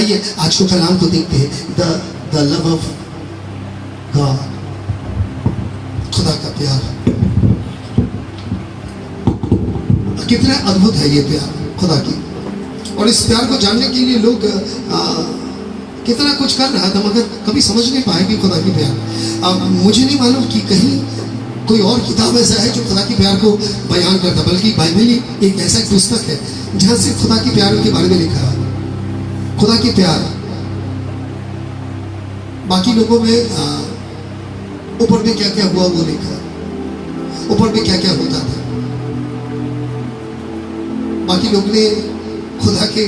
आइए आज को कलाम को देखते हैं। द लव ऑफ गॉड, खुदा का प्यार। कितना अद्भुत है ये प्यार खुदा की, और इस प्यार को जानने के लिए लोग कितना कुछ कर रहा था, मगर कभी समझ नहीं पाए कि खुदा की प्यार। मुझे नहीं मालूम कि कहीं कोई और किताब ऐसा है जो खुदा की प्यार को बयान करता, बल्कि बाइबल ही एक ऐसा पुस्तक है जहाँ से खुदा की प्यार के बारे में लिखा है। खुदा की प्यार बाकी लोगों में ऊपर में क्या क्या हुआ वो लिखा, ऊपर में क्या क्या होता था। बाकी लोग ने खुदा के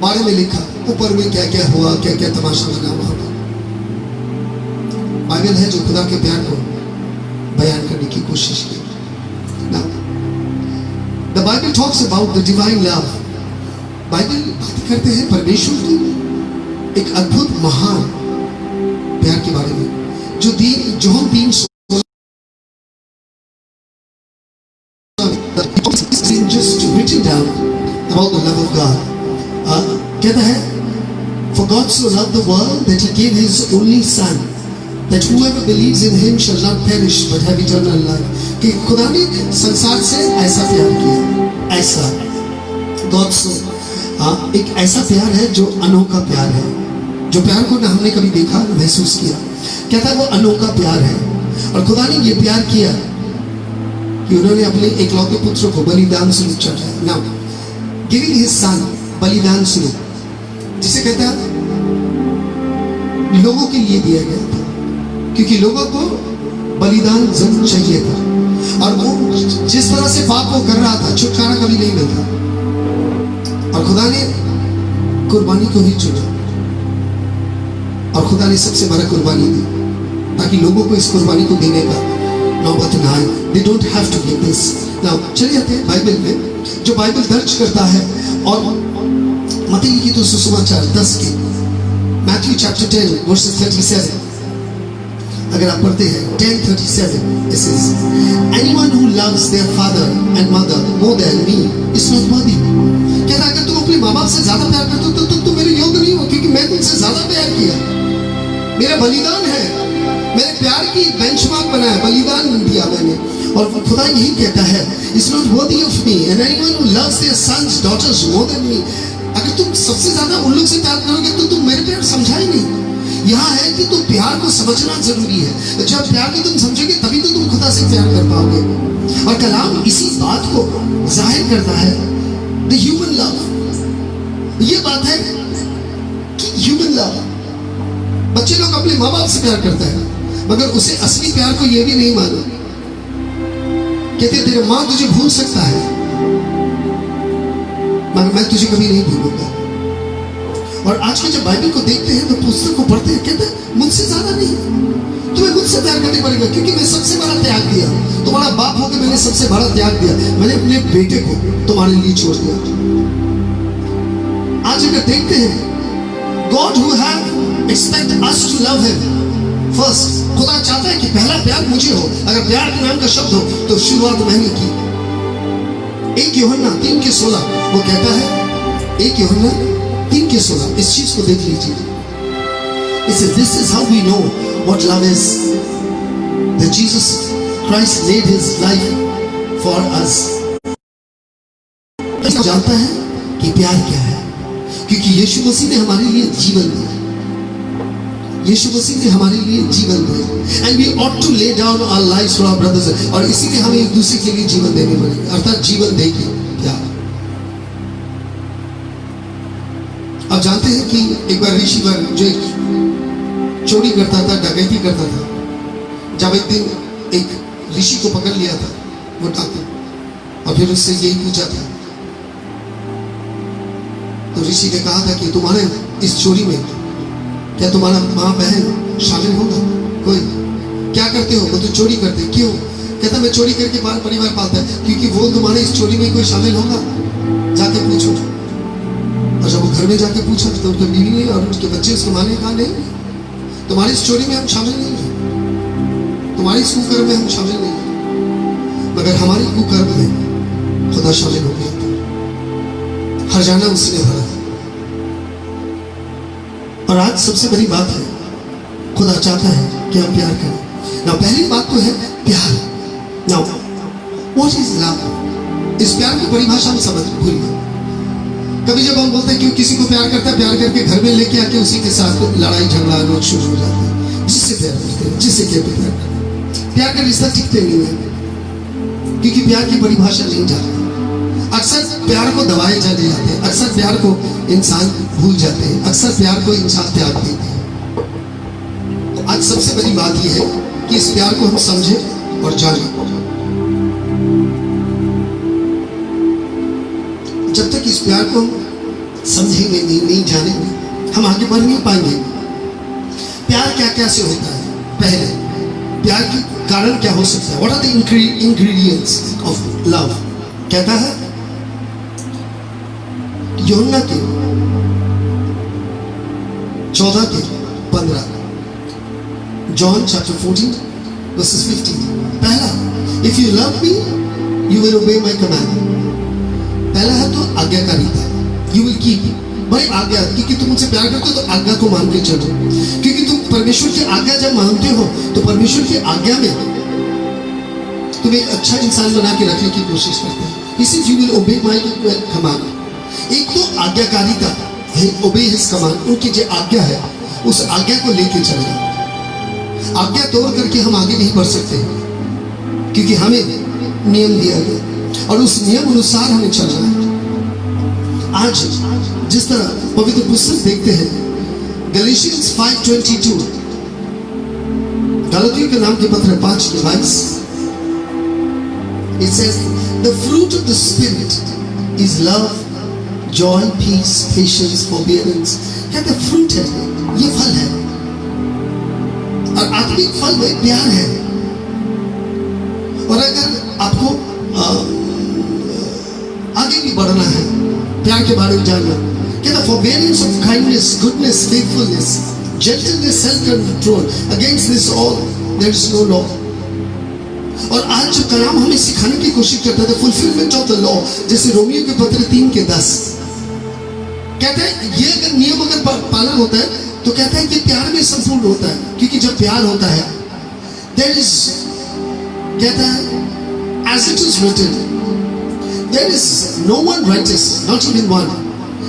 बारे में लिखा, ऊपर में क्या क्या हुआ, क्या क्या तमाशा लगा वहां पर। बाइबल है जो खुदा के प्यार को बयान करने की कोशिश की। Now, the Bible talks about the divine love. Bible बात करते हैं परमेश्वर की एक अद्भुत महान प्यार के बारे में, जो हम 3 just written down about the love of God. कहता है, for God so loved the world that he gave his only son, that whoever believes in him shall not perish but have eternal life. कि खुदा ने संसार से ऐसा प्यार किया, ऐसा God so एक ऐसा प्यार है जो अनोखा प्यार है, जो प्यार को ना हमने कभी देखा ना महसूस किया। कहता है वो अनोखा प्यार है, और खुदा ने ये प्यार किया कि उन्होंने अपने एकलौते पुत्र को बलिदान स्वरूप चढ़ाया। नाउ गिविंग हिज सन, बलिदान स्वरूप, जिसे कहता है लोगों के लिए दिया गया था, क्योंकि लोगों को बलिदान जरूर चाहिए था, और वो जिस तरह से पाप को कर रहा था छुटकारा कभी नहीं मिलता, और खुदा ने कुर्बानी को ही चुना, और खुदा ने सबसे बड़ा कुर्बानी दी ताकि लोगों को इस कुर्बानी को देने का नौबत ना आए। They don't have to give this. Now चलिए आते हैं बाइबल में, जो बाइबल दर्ज करता है, और मत्ती लिखित तो सुसमाचार 10 के Matthew chapter 10 verses 37, अगर आप पढ़ते हैं 10:37, it says, anyone who loves their father and mother more than me is not worthy. कहता है अगर तुम अपने माँ बाप से ज्यादा प्यार करते हो तो तुम मेरे योग्य नहीं हो, क्योंकि मैं तुमसे ज्यादा प्यार किया, मेरा बलिदान है, मेरे प्यार की बेंचमार्क बनाया, बलिदान दिया मैंने। और खुदा यही कहता है, it's not worthy of me and anyone who loves their sons daughters more than me. अगर तुम सबसे ज्यादा उन लोग से प्यार करोगे तो तुम मेरे प्यार समझा ही नहीं। यहाँ है कि तुम प्यार को समझना जरूरी है। जब प्यार को तुम समझोगे तभी तो तुम खुदा से प्यार कर पाओगे। और कलाम इसी बात को जाहिर करता है, द ह्यूमन लव। ये बात है कि ह्यूमन लव, बच्चे लोग अपने माँ बाप से प्यार करते हैं, मगर उसे असली प्यार को यह भी नहीं माना। कहते तेरे माँ तुझे भूल सकता है, मगर मैं तुझे कभी नहीं भूलूंगा। और आज के जब बाइबल को देखते हैं तो पुस्तक को पढ़ते हैं, कहते हैं मुझसे ज्यादा नहीं, तुम्हें मुझसे प्यार करने पड़ेगा, क्योंकि मैं सबसे बड़ा त्याग दिया। तुम्हारा बाप होकर मैंने सबसे बड़ा त्याग दिया, मैंने अपने बेटे को तुम्हारे लिए छोड़ दिया। आज अगर देखते हैं, God who have expect us to love him first, खुदा चाहता है कि पहला प्यार मुझे हो। अगर प्यार के नाम का शब्द हो तो शुरुआत मैंने की। 1 यूहन्ना 3:16 वो कहता है, 1 यूहन्ना 3:16, इस चीज को देख लीजिए। It says, this is how we know what love is, that Jesus Christ laid his life for us. जानता है कि प्यार क्या है, क्योंकि यीशु मसीह ने हमारे लिए जीवन दिया। यीशु मसीह ने हमारे लिए जीवन दिया, and we ought to lay down our lives for our brothers, और इसीलिए हमें एक दूसरे के लिए जीवन देने पड़ेगा, अर्थात जीवन देगी प्यार। अब जानते हैं कि एक बार ऋषिवर जो चोरी करता था, डकैती करता था, जब एक दिन एक ऋषि को पकड़ लिया था वो डाकू, और फिर उससे यही पूछा था, तो ऋषि ने कहा था कि तुम्हारे इस चोरी में क्या तुम्हारा माँ बहन शामिल होगा? कोई? क्या करते हो? वो तो चोरी करते। क्यों? कहता मैं चोरी करके बाल परिवार पालता है, क्योंकि वो तुम्हारे इस चोरी में कोई शामिल होगा? जाके पूछो। और जब वो घर में जाके पूछा तो उनके बीवी और उसके बच्चे उसके माने कहा नहीं, तुम्हारी इस चोरी में हम शामिल नहीं हैं, तुम्हारी इस कुकर्म में हम शामिल नहीं हैं, मगर हमारी कुकर्म में खुदा शामिल हो गया। हरजाना उसने भरा, और आज सबसे बड़ी बात है, खुदा चाहता है कि हम प्यार करें। ना पहली बात तो है प्यार। ना व्हाट इज लव? इस प्यार की परिभाषा हम समझ भूल गए। कभी जब हम बोलते हैं कि किसी को प्यार करता है, प्यार करके घर में लेके आके उसी के साथ लड़ाई झगड़ा रोज शुरू हो जाता है। जिससे प्यार करते हैं, जिससे क्या प्यार करते हैं, प्यार का रिश्ता टिकते नहीं है, क्योंकि प्यार की परिभाषा नहीं जानते। अक्सर प्यार को दबाए चले जाते हैं, अक्सर प्यार को इंसान भूल जाते हैं, अक्सर प्यार को इंसान त्याग देते हैं। तो आज सबसे बड़ी बात यह है कि इस प्यार को हम समझें और जानें। जब तक इस प्यार को समझेंगे नहीं जानेंगे, हम आगे बढ़ नहीं पाएंगे। प्यार क्या क्या से होता है? पहले, प्यार के कारण क्या हो सकता है? What are the ingredients of love? कहता है यूहन्ना के 14:15, जॉन चैप्टर 14 वर्सेस 15। पहला, if you love me you will obey my command. पहला है तो आज्ञाकारिता, यू विल कीप। भाई आज्ञा, क्योंकि तुम मुझसे प्यार करते हो तो आज्ञा को मान के चलो, क्योंकि तुम परमेश्वर की आज्ञा जब मानते हो तो परमेश्वर की आज्ञा में तुम एक अच्छा इंसान बना के रखने की कोशिश करते हो। इसी you will obey my command. एक तो आज्ञाकारिता है, ओबे हिज कमांड, उनकी जो आज्ञा है उस आज्ञा को लेके चलना। आज्ञा तोड़ करके हम आगे नहीं बढ़ सकते, क्योंकि हमें नियम दिया गया और उस नियम अनुसार हमें चलना है। आज जिस तरह पवित्र पुस्तक देखते हैं, गैलेशियंस 5:22, गलातियों के नाम के पत्र 5:22, it says the fruit of the spirit is love, joy, peace, patience, forbearance। कहते हैं फ्रूट है, ये फल है, और आत्मिक फल में प्यार है। और अगर आपको आगे भी बढ़ना है, प्यार के बारे में जानना, कहता forbearance of kindness, goodness, faithfulness, gentleness, self-control, against this all there is no law। और आज जो कलाम हमें सिखाने की कोशिश करता है, फुलफिलमेंट ऑफ द लॉ, जैसे रोमियो के पत्र 3:10 कहता है, ये अगर नियम अगर पालन होता है तो कहता है कि प्यार में संपूर्ण होता है, क्योंकि जब प्यार होता है there is, कहता है as it is written, there is no one righteous, not even one,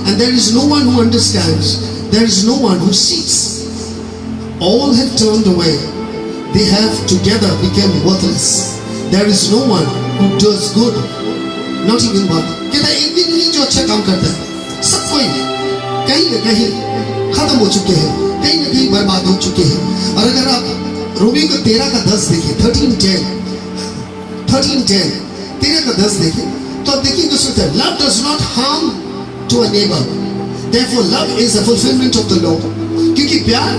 and there is no one who understands, there is no one who seeks, all have turned away, they have together become worthless, there is no one who does good, not even one। कहता है एक भी नहीं जो अच्छा काम करता है, सब कोई कहीं न कहीं खत्म हो चुके हैं, कहीं न कहीं बर्बाद हो चुके हैं। और अगर आप रोमियो को 13:10 देखें, 13:10, 13:10 देखें, तो आप देखिए कुछ होता है, love does not harm to a neighbour, therefore love is a fulfilment of the law. क्योंकि प्यार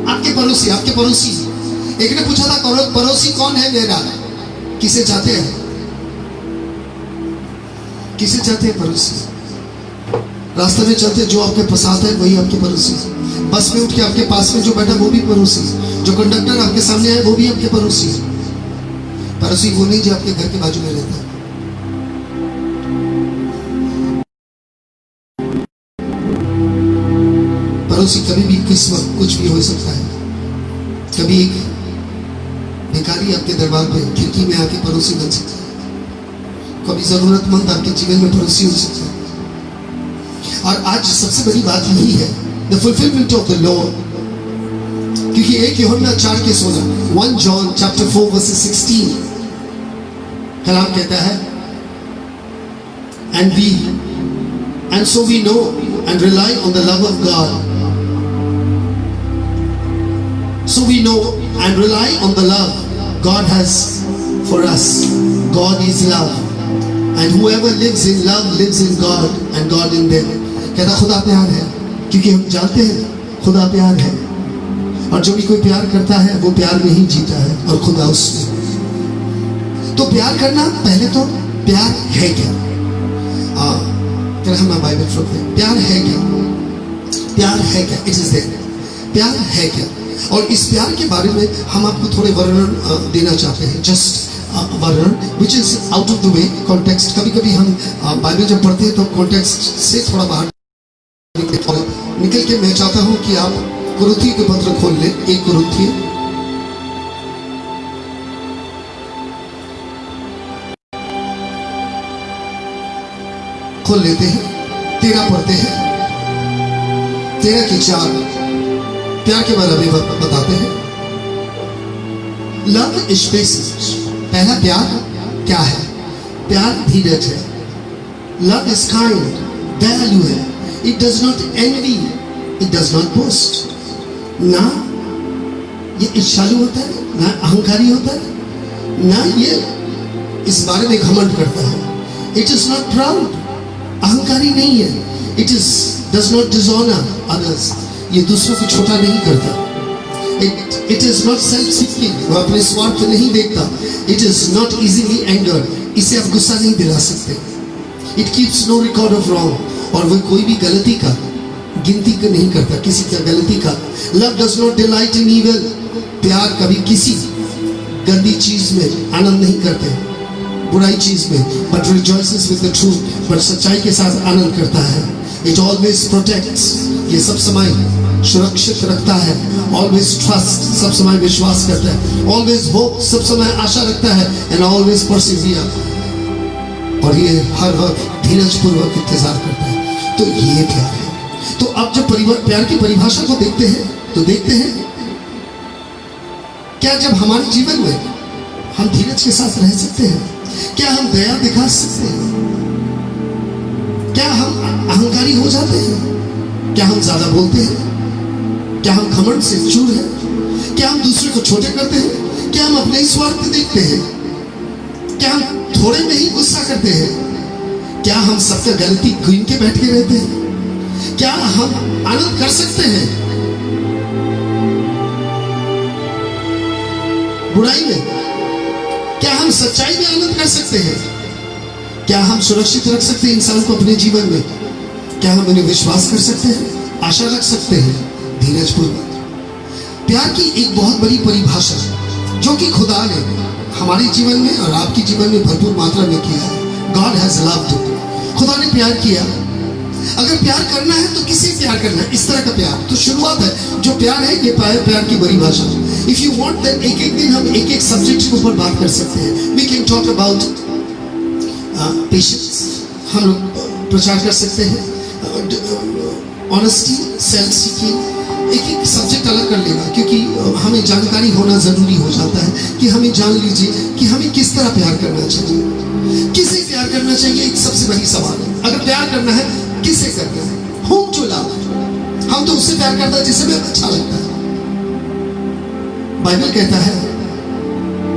आपके पड़ोसी, एक ने पूछा था पड़ोसी कौन है मेरा? किसे चाहते हैं? किसे चाहते हैं पड़ोसी? रास्ते में चलते जो आपके पसंद है वही आपके पड़ोसी। बस में उठ के आपके पास में जो बैठा वो भी पड़ोसी, जो कंडक्टर आपके सामने है वो भी आपके पड़ोसी। पड़ोसी वो नहीं जो आपके घर के बाजू में रहता है। पड़ोसी कभी भी किस वक्त कुछ भी हो सकता है। कभी एक भिखारी आपके दरबार पे खिड़की में आके पड़ोसी बन सकता है, कभी जरूरतमंद आपके जीवन में पड़ोसी हो सकता है। और आज सबसे बड़ी बात यही है, the fulfilment of the law, क्योंकि 1 यूहन्ना 4:16, 1 John chapter 4 verses 16 कलाम कहता है, and so we know and rely on the love of God, so we know and rely on the love God has for us. God is love, and whoever lives in love lives in God and God in them। कहता खुदा प्यार है, क्योंकि हम जानते हैं खुदा प्यार है, और जो भी कोई प्यार करता है वो प्यार में ही जीता है और खुदा उसमें। तो प्यार करना, पहले तो प्यार है क्या? हम बाइबल पढ़ते हैं, प्यार है क्या? प्यार है क्या? It is there. प्यार है क्या? और इस प्यार के बारे में हम आपको थोड़े वर्णन देना चाहते हैं, जस्ट वर्णन which is out of the way, context. कभी कभी हम बाइबल जब पढ़ते हैं तो कॉन्टेक्स्ट से थोड़ा बाहर निकल के मैं चाहता हूं कि आप कुरुथियों के पत्र खोल लें। 1 कुरुथिय खोल लेते हैं, 13 पढ़ते हैं, 13 की 4 प्यार के बारे में बताते हैं। Love is patience. पहला प्यार क्या है? प्यार धीरज है। लव इज काइंड, दयालु है। It does not N V, it does not boast. ना ये ईर्ष्यालु होता है, ना अहंकारी होता है, ना ये इस बारे में घमंड करता है। इट इज नॉट प्राउड, अहंकारी नहीं है। It is does not dishonour others, ये दूसरों को छोटा नहीं करता। It is not self seeking, वो अपने स्वार्थ नहीं देखता। It is not easily angered, इसे आप गुस्सा नहीं दिला सकते। It keeps no record of wrong, और वो कोई भी गलती का गिनती का नहीं करता, किसी का गलती का। Love does not delight in evil, प्यार कभी किसी गंदी चीज में आनंद नहीं करते, बुराई चीज में, बट रिजॉइसेस विद द ट्रूथ, पर सच्चाई के साथ आनंद करता है। इट ऑलवेज प्रोटेक्ट्स, ये सब समय सुरक्षित रखता है। ऑलवेज ट्रस्ट, सब समय विश्वास करता है। ऑलवेज होप, सब समय आशा रखता है। एंड ऑलवेज परसिवियर, और ये हर वक्त धीरज पूर्वक इंतजार करता है। तो ये प्यार है। तो अब जब प्यार की परिभाषा को देखते हैं तो देखते हैं क्या जब हमारे जीवन में हम धीरज के साथ रह सकते हैं? क्या हम दया दिखा सकते हैं? क्या हम अहंकारी हो जाते हैं? क्या हम ज्यादा बोलते हैं? क्या हम घमंड से चूर हैं? क्या हम दूसरे को छोटे करते हैं? क्या हम अपने ही स्वार्थ देखते हैं? क्या हम थोड़े में ही गुस्सा करते हैं? क्या हम सबका गलती गिन के बैठ के रहते हैं? क्या हम आनंद कर सकते हैं बुराई में? क्या हम सच्चाई में आनंद कर सकते हैं? क्या हम सुरक्षित रख सकते हैं इंसान को अपने जीवन में? क्या हम उन्हें विश्वास कर सकते हैं, आशा रख सकते हैं? धीरज पूर्वक। प्यार की एक बहुत बड़ी परिभाषा जो कि खुदा ने हमारे जीवन में और आपके जीवन में भरपूर मात्रा में किया है। गॉड हैज लव्ड, खुदा ने प्यार किया। अगर प्यार करना है तो किसे प्यार करना है? इस तरह का प्यार तो शुरुआत है। जो प्यार है ये प्यार की बड़ी भाषा। इफ यू वांट दैट एक एक दिन हम एक एक सब्जेक्ट के ऊपर बात कर सकते हैं। We can talk about patience, हम लोग प्रचार कर सकते हैं। ऑनेस्टी, सेल्फ सीकिंग, एक एक सब्जेक्ट अलग कर लेगा, क्योंकि हमें जानकारी होना जरूरी हो जाता है कि हमें जान लीजिए कि हमें किस तरह प्यार करना चाहिए, किसे प्यार करना चाहिए। एक सबसे बड़ी सवाल है, अगर प्यार करना है किसे करना है? होम टू लव, हम तो उससे प्यार करते हैं जिसे हमें अच्छा लगता है। बाइबल कहता है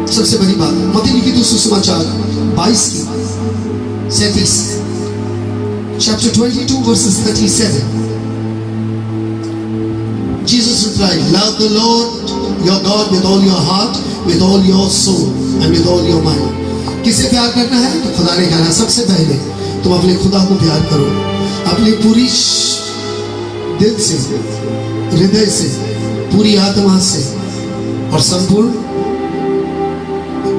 सबसे बड़ी बात, मत्ती लिखित सुसमाचार 22 की 37, chapter 22 verses 37. Jesus replied, love the Lord your God with all your heart, with all your soul and with all your mind. किसे प्यार करना है? तो खुदा ने कहा सबसे पहले तुम अपने खुदा को प्यार करो, अपने पूरी दिल से, हृदय से, पूरी आत्मा से और संपूर्ण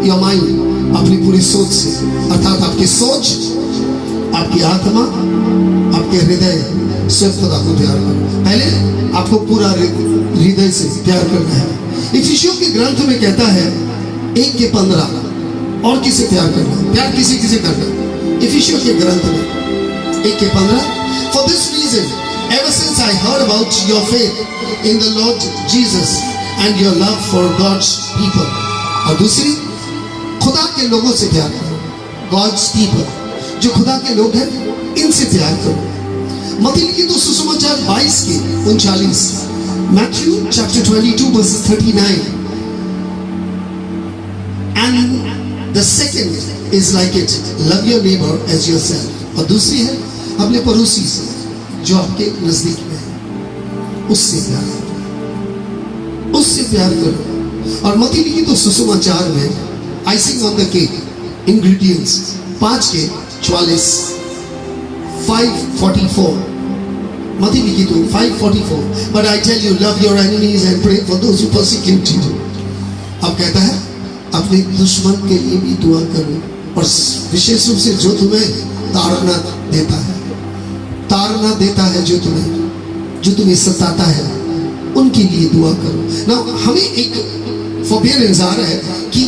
योर माइंड, अपनी पूरी सोच से, अर्थात आपकी सोच, आपकी आत्मा, आपके हृदय से खुदा को प्यार करो। पहले आपको पूरा हृदय से प्यार करना है। इफिसियों के ग्रंथ में कहता है 1:15, और किसे प्यार करना? प्यार किसे किसे करना? इफिसियों के ग्रंथ में 1:15, For this reason, ever since I heard about your faith in the Lord Jesus and your love for God's people. और दूसरी, खुदा के लोगों से प्यार करो, God's people, जो खुदा के लोग हैं इनसे प्यार करो। मत्ती लिखित सुसमाचार 22 के 39, Matthew chapter 22 verses 39, and the second is like it, love your neighbor as yourself. और दूसरी है अपने पड़ोसी से जो आपके नजदीक में है उससे प्यार करो, उससे प्यार करो। और मत्ती लिखित सुसमाचार में icing on the cake ingredients 5:44, 5:44, मत्ती लिखित 5:44, but I tell you love your enemies and pray for those who persecute you. अब कहता है अपने दुश्मन के लिए भी दुआ करो, और विशेष रूप से जो तुम्हें ताड़ना देता है, ताड़ना देता है, जो तुम्हें, जो तुम्हें सताता है उनके लिए दुआ करो ना। हमें एक फॉरबियरेंस आ रहा है कि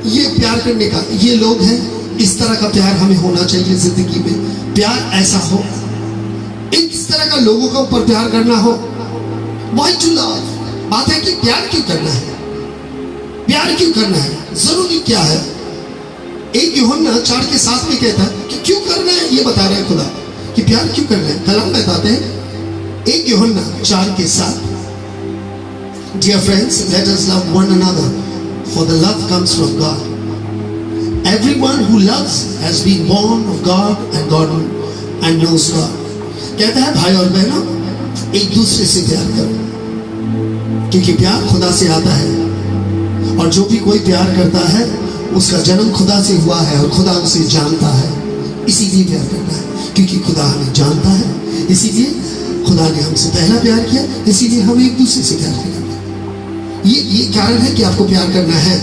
ये प्यार करने का, ये लोग हैं, इस तरह का प्यार हमें होना चाहिए जिंदगी में। प्यार ऐसा हो, इस तरह का लोगों के ऊपर प्यार करना हो। Why to love? बात है कि प्यार क्यों करना है, प्यार क्यों करना है, जरूरी क्या है। एक यूहन्ना 4:7 में कहता है कि क्यों करना है, ये बता रहा है खुदा कि प्यार क्यों करना है। कलाम बताते हैं 1 यूहन्ना 4:7, Dear friends, let us love one another, for the love comes from God. Everyone who loves has been born of God and knows God. कहता है भाई और बहनों, एक दूसरे से प्यार करो, क्योंकि प्यार खुदा से आता है, और जो भी कोई प्यार करता है उसका जन्म खुदा से हुआ है और खुदा उसे जानता है। इसीलिए प्यार करना है, क्योंकि खुदा हमें जानता है, इसीलिए खुदा ने हमसे पहला प्यार किया, इसीलिए हम एक दूसरे से प्यार करेंगे। ये कारण है कि आपको प्यार करना है।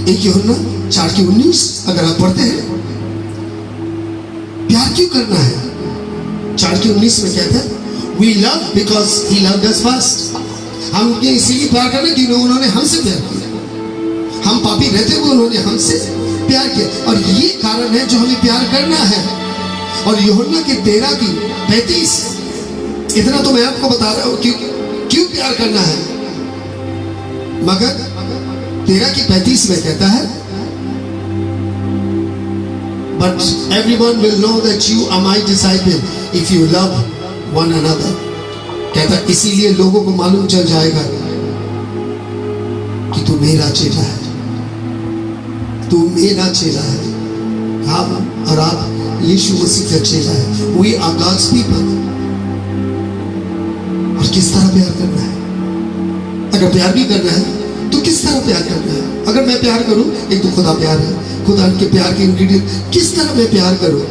1 यूहन्ना 4:19 अगर आप पढ़ते हैं, प्यार क्यों करना है। 4:19 में कहता है We love because he loved us first. हम इसीलिए प्यार करना क्योंकि उन्होंने हमसे प्यार किया। हम पापी रहते हुए उन्होंने हमसे प्यार किया, और ये कारण है जो हमें प्यार करना है। और यूहन्ना के 13:35, इतना तो मैं आपको बता रहा हूं क्यों प्यार करना है, मगर 13:35 में कहता है But everyone will know that you are my disciple if you love one another. कहता इसीलिए लोगों को मालूम चल जाएगा कि तू मेरा चेला है, तू मेरा चेला है। हम और आप यीशु मसीह का चेला है। We are God's people. और किस तरह प्यार करना है, अगर प्यार भी करना है तो किस तरह प्यार करना है। अगर मैं प्यार करूं, एक तो खुदा प्यार है, खुदा के प्यार के इंग्रेडिएंट, किस तरह मैं प्यार करूं।